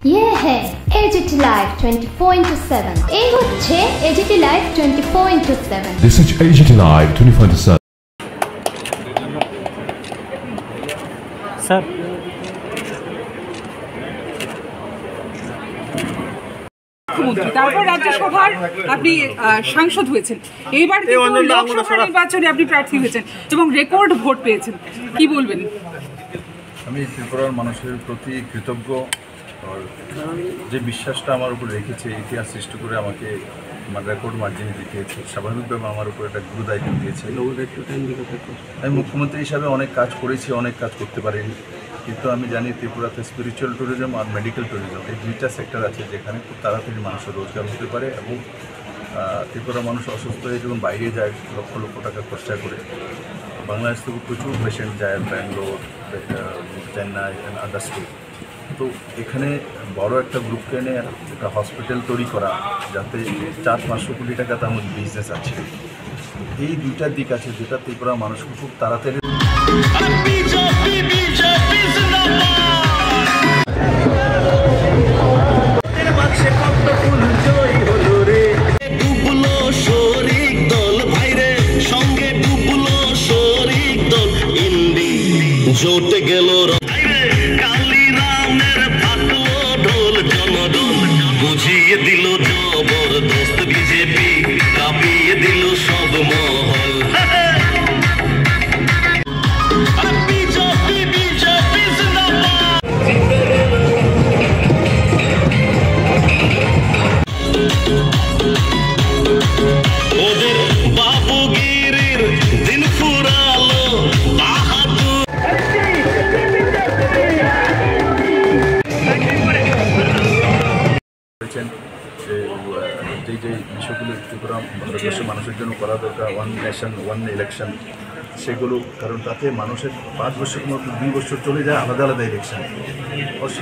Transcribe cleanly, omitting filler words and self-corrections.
ये है AGT Live 24/7। ये হচ্ছে AGT Live 24/7। This is AGT Live 24/7। Sir তারপর রাজ্যসভার আপনি সাংসদ হয়েছেন, এইবার কিন্তু লোকসভা নির্বাচনে আপনি প্রার্থী হয়েছেন এবং রেকর্ড ভোট পেয়েছেন, কি বলবেন? আমি ত্রিপুরার মানুষের প্রতি কৃতজ্ঞ। যে বিশ্বাসটা আমার উপর রেখেছে, ইতিহাস সৃষ্টি করে আমাকে রেকর্ড মার্জিনে জিতিয়েছে, স্বাভাবিকভাবে আমার উপর একটা গুরু দায়িত্ব দিয়েছে। আমি মুখ্যমন্ত্রী হিসাবে অনেক কাজ করেছি, অনেক কাজ করতে পারিনি, কিন্তু আমি জানি ত্রিপুরাতে স্পিরিচুয়াল ট্যুরিজম আর মেডিকেল ট্যুরিজম এই দুইটা সেক্টর আছে যেখানে খুব তাড়াতাড়ি মানুষের রোজগার হতে পারে। এবং ত্রিপুরা মানুষ অসুস্থ হয়ে যখন বাইরে যায় লক্ষ লক্ষ টাকা খরচা করে, বাংলাদেশ থেকে প্রচুর পেশেন্ট যায় Bangalore, Chennai and other state. তো এখানে বড় একটা গ্রুপকে এনে একটা হসপিটাল তৈরি করা, যাতে 400-500 কোটি টাকা তার মধ্যে বিজনেস আছে। এই দুইটা দিক আছে যেটা ত্রিপুরা মানুষকে খুব তাড়াতাড়ি জোটে গেল কালী রামের ফাটলো ঢোল জনডোল, বুঝিয়ে দিল জবরদস্ত বিজেপি, কাঁপিয়ে দিল সব মহল। বিজেপি বিজেপি জিন্দাবাদ। ওদের বাবুগিরির দিন ফুরালো, যে বিষয়গুলো ত্রিপুরা ভারতবর্ষের মানুষের জন্য করা দরকার, 1 নেশন 1 ইলেকশন, সেগুলো, কারণ তাতে মানুষের 5 বছর মতো 2 বছর চলে যায় আলাদা আলাদা ইলেকশন।